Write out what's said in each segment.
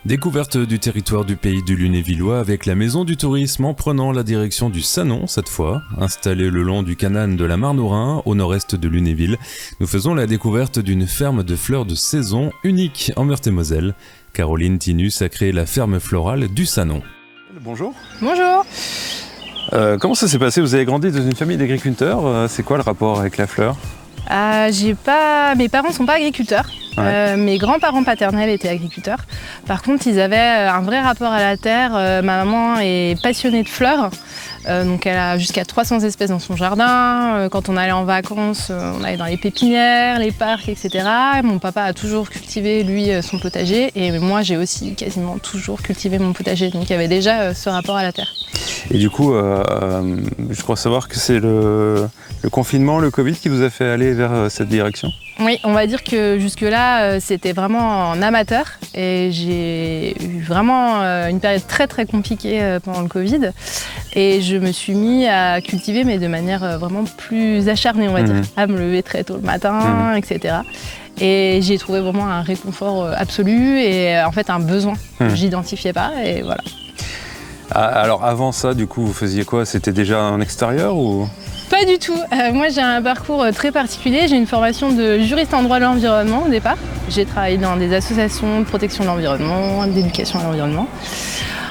Découverte du territoire du pays du Lunévillois avec la Maison du Tourisme en prenant la direction du Sanon cette fois. Installée le long du canal de la Marne au Rhin, au nord-est de Lunéville, nous faisons la découverte d'une ferme de fleurs de saison unique en Meurthe-et-Moselle. Caroline Tinus a créé la ferme florale du Sanon. Bonjour. Bonjour. Comment ça s'est passé? Vous avez grandi dans une famille d'agriculteurs. C'est quoi le rapport avec la fleur? Mes parents ne sont pas agriculteurs. Ouais. Mes grands-parents paternels étaient agriculteurs. Par contre, ils avaient un vrai rapport à la terre. Ma maman est passionnée de fleurs. Donc elle a jusqu'à 300 espèces dans son jardin. Quand on allait en vacances, on allait dans les pépinières, les parcs, etc. Mon papa a toujours cultivé, lui, son potager. Et moi, j'ai aussi quasiment toujours cultivé mon potager. Donc il y avait déjà ce rapport à la terre. Et du coup, je crois savoir que c'est le confinement, le Covid qui vous a fait aller vers cette direction? Oui, on va dire que jusque-là, c'était vraiment en amateur et j'ai eu vraiment une période très très compliquée pendant le Covid et je me suis mis à cultiver mais de manière vraiment plus acharnée, on va dire, à me lever très tôt le matin, etc. Et j'ai trouvé vraiment un réconfort absolu et en fait un besoin que j'identifiais pas et voilà. Alors avant ça, du coup, vous faisiez quoi? C'était déjà en extérieur ou? Pas du tout. Moi, j'ai un parcours très particulier. J'ai une formation de juriste en droit de l'environnement au départ. J'ai travaillé dans des associations de protection de l'environnement, d'éducation à l'environnement.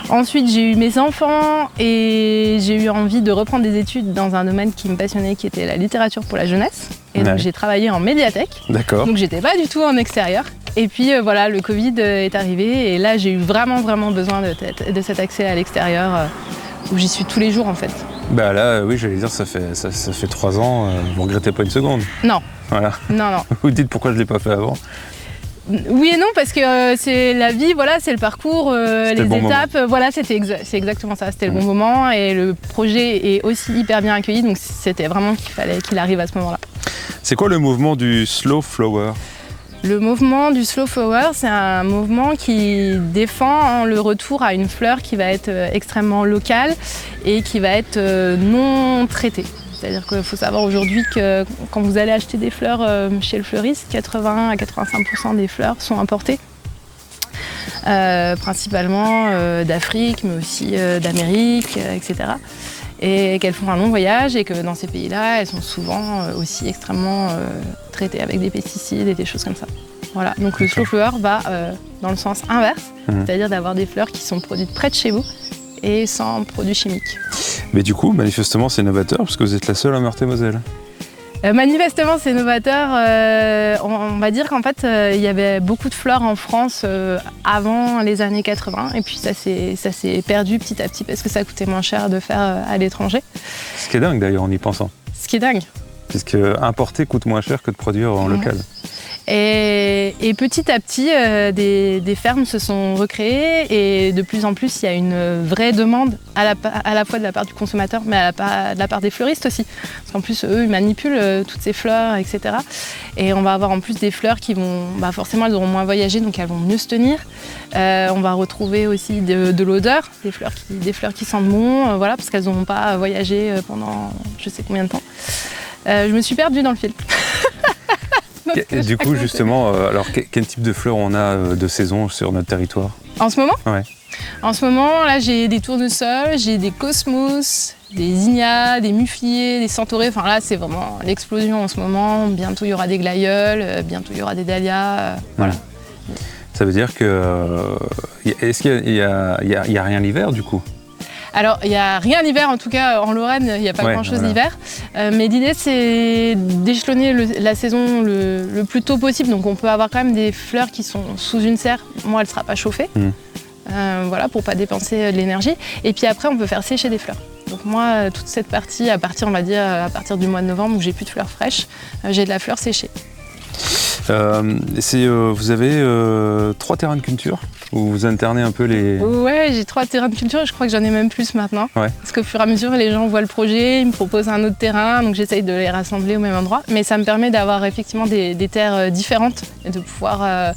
Ensuite, j'ai eu mes enfants et j'ai eu envie de reprendre des études dans un domaine qui me passionnait, qui était la littérature pour la jeunesse. Et donc, j'ai travaillé en médiathèque. D'accord. Donc, j'étais pas du tout en extérieur. Et puis voilà, le Covid est arrivé et là, j'ai eu vraiment besoin de cet accès à l'extérieur où j'y suis tous les jours en fait. Bah là, oui, j'allais dire, ça fait 3 ans, vous regrettez pas une seconde? Non. Voilà. Non. Vous dites pourquoi je l'ai pas fait avant? Oui et non, parce que c'est la vie, voilà, c'est le parcours, les bon étapes, voilà, c'est exactement ça, c'était le bon moment et le projet est aussi hyper bien accueilli, donc c'était vraiment qu'il fallait qu'il arrive à ce moment-là. C'est quoi le mouvement du slow flower? Le mouvement du slow flower, c'est un mouvement qui défend le retour à une fleur qui va être extrêmement locale et qui va être non traitée. C'est-à-dire qu'il faut savoir aujourd'hui que quand vous allez acheter des fleurs chez le fleuriste, 80 à 85% des fleurs sont importées. Principalement d'Afrique, mais aussi d'Amérique, etc. Et qu'elles font un long voyage et que dans ces pays-là, elles sont souvent aussi extrêmement traitées avec des pesticides et des choses comme ça. Voilà. Donc le slow flower va dans le sens inverse, c'est-à-dire d'avoir des fleurs qui sont produites près de chez vous et sans produits chimiques. Mais du coup, manifestement, c'est novateur parce que vous êtes la seule à Meurthe-et-Moselle. Manifestement, c'est novateur. On va dire qu'en fait, il y avait beaucoup de fleurs en France avant les années 80 et puis ça s'est perdu petit à petit parce que ça coûtait moins cher de faire à l'étranger. Ce qui est dingue d'ailleurs en y pensant. Ce qui est dingue. Puisque importer coûte moins cher que de produire en local. Et petit à petit, des fermes se sont recréées et de plus en plus, il y a une vraie demande à la fois de la part du consommateur, mais de la part des fleuristes aussi. Parce qu'en plus, eux, ils manipulent toutes ces fleurs, etc. Et on va avoir en plus des fleurs qui vont, forcément, elles auront moins voyagé, donc elles vont mieux se tenir. On va retrouver aussi de l'odeur, des fleurs qui sentent bon, voilà, parce qu'elles n'auront pas voyagé pendant je sais combien de temps. Je me suis perdue dans le fil. Et du coup, justement, alors quel type de fleurs on a de saison sur notre territoire? En ce moment? Ouais. En ce moment, là, j'ai des tournesols, j'ai des cosmos, des zinnias, des mufliers, des centaurées. Enfin là, c'est vraiment l'explosion en ce moment. Bientôt, il y aura des glaïeuls, bientôt, il y aura des dahlias. Voilà. Ça veut dire que... Est-ce qu'il y a rien l'hiver, du coup? Alors, il n'y a rien l'hiver, en tout cas en Lorraine, il n'y a pas grand-chose l'hiver. Mais l'idée, c'est d'échelonner la saison le plus tôt possible. Donc, on peut avoir quand même des fleurs qui sont sous une serre. Moi, elle ne sera pas chauffée. Voilà, pour ne pas dépenser de l'énergie. Et puis après, on peut faire sécher des fleurs. Donc moi, toute cette partie, à partir du mois de novembre, où j'ai plus de fleurs fraîches, j'ai de la fleur séchée. Vous avez 3 terrains de culture où vous alternez un peu les... Ouais, j'ai 3 terrains de culture et je crois que j'en ai même plus maintenant. Ouais. Parce qu'au fur et à mesure, les gens voient le projet, ils me proposent un autre terrain, donc j'essaye de les rassembler au même endroit. Mais ça me permet d'avoir effectivement des terres différentes et de pouvoir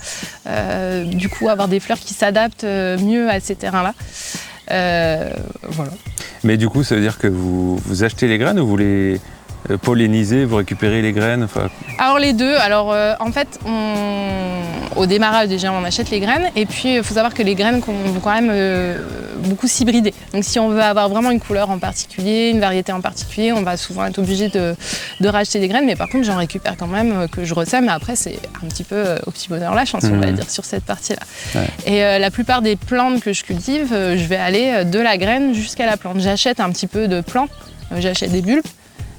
du coup avoir des fleurs qui s'adaptent mieux à ces terrains-là. Voilà. Mais du coup, ça veut dire que vous achetez les graines ou vous pollinisez, vous récupérez les graines Alors les deux. Alors en fait, au démarrage déjà, on achète les graines. Et puis il faut savoir que les graines vont quand même beaucoup s'hybrider. Donc si on veut avoir vraiment une couleur en particulier, une variété en particulier, on va souvent être obligé de racheter des graines. Mais par contre, j'en récupère quand même, que je ressème. Mais après, c'est un petit peu au petit bonheur la chance, on va dire, sur cette partie-là. Ouais. Et la plupart des plantes que je cultive, je vais aller de la graine jusqu'à la plante. J'achète un petit peu de plants, j'achète des bulbes.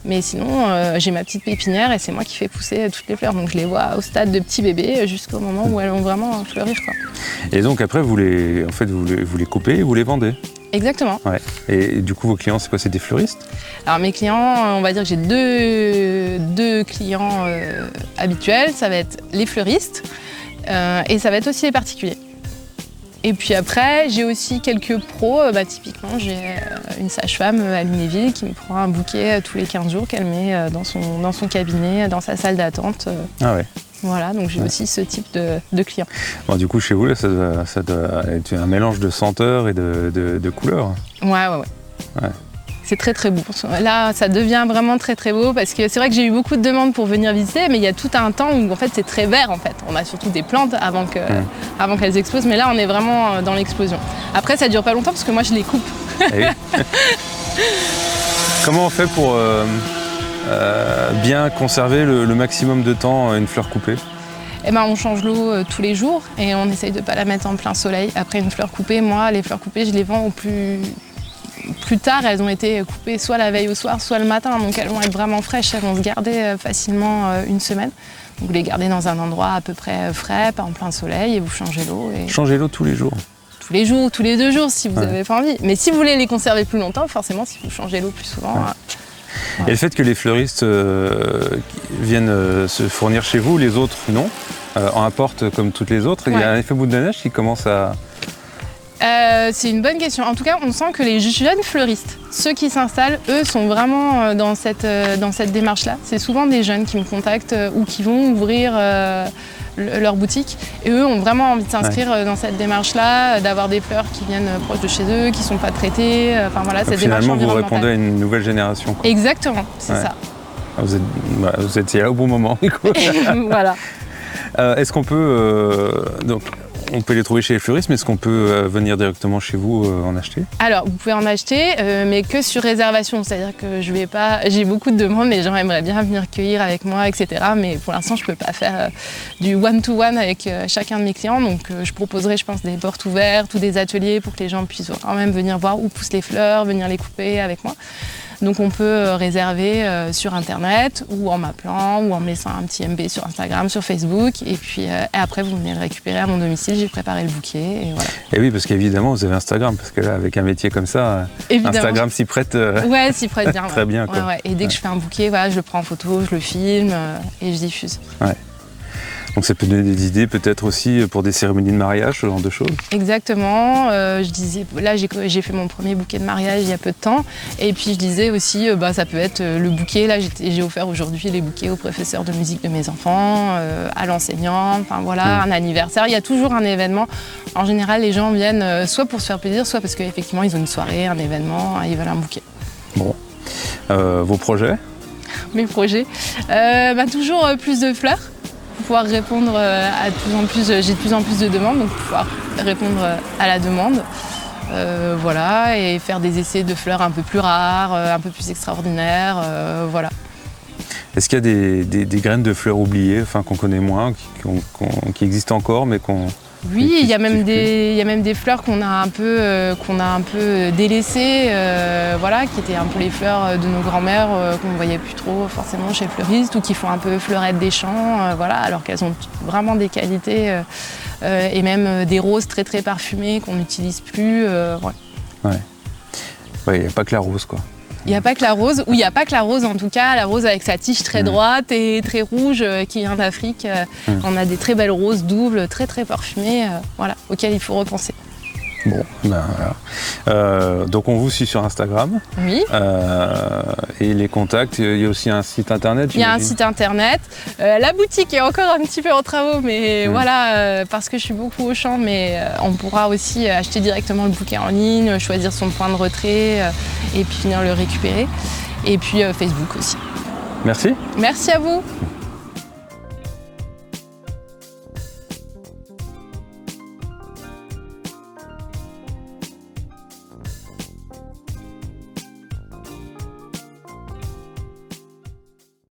Mais sinon, j'ai ma petite pépinière et c'est moi qui fais pousser toutes les fleurs. Donc je les vois au stade de petits bébés jusqu'au moment où elles vont vraiment fleurir, quoi. Et donc après, vous les coupez et vous les vendez? Exactement. Ouais. Et du coup, vos clients, c'est quoi? C'est des fleuristes? Alors mes clients, on va dire que j'ai deux clients habituels. Ça va être les fleuristes et ça va être aussi les particuliers. Et puis après, j'ai aussi quelques pros. Typiquement, j'ai une sage-femme à Lunéville qui me prend un bouquet tous les 15 jours qu'elle met dans son cabinet, dans sa salle d'attente. Ah ouais. Voilà, donc j'ai aussi ce type de clients. Bon, du coup, chez vous, là, ça doit être un mélange de senteurs et de couleurs. Ouais. C'est très très beau. Là, ça devient vraiment très très beau parce que c'est vrai que j'ai eu beaucoup de demandes pour venir visiter, mais il y a tout un temps où en fait c'est très vert en fait. On a surtout des plantes avant qu'elles explosent, mais là on est vraiment dans l'explosion. Après, ça dure pas longtemps parce que moi je les coupe. Oui. Comment on fait pour bien conserver le maximum de temps une fleur coupée? On change l'eau tous les jours et on essaye de pas la mettre en plein soleil. Après une fleur coupée, moi les fleurs coupées je les vends au plus tard, elles ont été coupées soit la veille au soir, soit le matin, donc elles vont être vraiment fraîches, elles vont se garder facilement une semaine. Donc vous les gardez dans un endroit à peu près frais, pas en plein soleil, et vous changez l'eau. Changez l'eau tous les jours? Tous les jours, tous les 2 jours si vous n'avez pas envie. Mais si vous voulez les conserver plus longtemps, forcément si vous changez l'eau plus souvent. Et le fait que les fleuristes viennent se fournir chez vous, les autres non, en apportent comme toutes les autres, il y a un effet boule de neige qui commence à... C'est une bonne question. En tout cas, on sent que les jeunes fleuristes, ceux qui s'installent, eux, sont vraiment dans cette démarche-là. C'est souvent des jeunes qui me contactent ou qui vont ouvrir leur boutique. Et eux ont vraiment envie de s'inscrire dans cette démarche-là, d'avoir des fleurs qui viennent proches de chez eux, qui ne sont pas traitées. Enfin voilà, cette démarche finalement, vous environnementale. répondez à une nouvelle génération, quoi. Exactement, c'est ça. Vous étiez là au bon moment. Voilà. Est-ce qu'on peut... On peut les trouver chez les fleuristes, mais est-ce qu'on peut venir directement chez vous en acheter? Alors, vous pouvez en acheter, mais que sur réservation. C'est-à-dire que je vais pas... J'ai beaucoup de demandes, les gens aimeraient bien venir cueillir avec moi, etc. Mais pour l'instant, je ne peux pas faire du one-to-one avec chacun de mes clients. Donc, je proposerai, je pense, des portes ouvertes ou des ateliers pour que les gens puissent quand même venir voir où poussent les fleurs, venir les couper avec moi. Donc on peut réserver sur internet ou en m'appelant ou en me laissant un petit MB sur Instagram, sur Facebook et puis après vous venez le récupérer à mon domicile, j'ai préparé le bouquet et voilà. Et oui, parce qu'évidemment vous avez Instagram, parce que là avec un métier comme ça, Instagram s'y prête, s'y prête bien, très bien. Quoi. Ouais. Et dès que je fais un bouquet, voilà, je le prends en photo, je le filme et je diffuse. Ouais. Donc ça peut donner des idées peut-être aussi pour des cérémonies de mariage, ce genre de choses. Exactement. Je disais, là j'ai fait mon premier bouquet de mariage il y a peu de temps. Et puis je disais aussi, ça peut être le bouquet. Là j'ai offert aujourd'hui les bouquets au professeur de musique de mes enfants, à l'enseignant, enfin voilà, un anniversaire. Il y a toujours un événement. En général, les gens viennent soit pour se faire plaisir, soit parce qu'effectivement ils ont une soirée, un événement, et ils veulent un bouquet. Bon. Vos projets? Mes projets, toujours plus de fleurs. Pour pouvoir répondre à de plus en plus, j'ai de plus en plus de demandes, donc pouvoir répondre à la demande, voilà, et faire des essais de fleurs un peu plus rares, un peu plus extraordinaires, voilà. Est-ce qu'il y a des graines de fleurs oubliées, enfin qu'on connaît moins, qui existent encore, mais qu'on... Oui, il y a même des fleurs qu'on a un peu délaissées, voilà, qui étaient un peu les fleurs de nos grands-mères qu'on ne voyait plus trop forcément chez le fleuriste ou qui font un peu fleurette des champs, voilà, alors qu'elles ont vraiment des qualités et même des roses très très parfumées qu'on n'utilise plus. Ouais, il n'y a pas que la rose, quoi. Il n'y a pas que la rose, ou il n'y a pas que la rose en tout cas, la rose avec sa tige très droite et très rouge qui vient d'Afrique. On a des très belles roses doubles, très très parfumées, voilà, auxquelles il faut repenser. Bon, voilà. Donc on vous suit sur Instagram. Oui. Et les contacts, il y a aussi un site internet. Il y a un site internet. La boutique est encore un petit peu en travaux, mais voilà, parce que je suis beaucoup au champ, mais on pourra aussi acheter directement le bouquet en ligne, choisir son point de retrait et puis venir le récupérer. Et puis Facebook aussi. Merci. Merci à vous.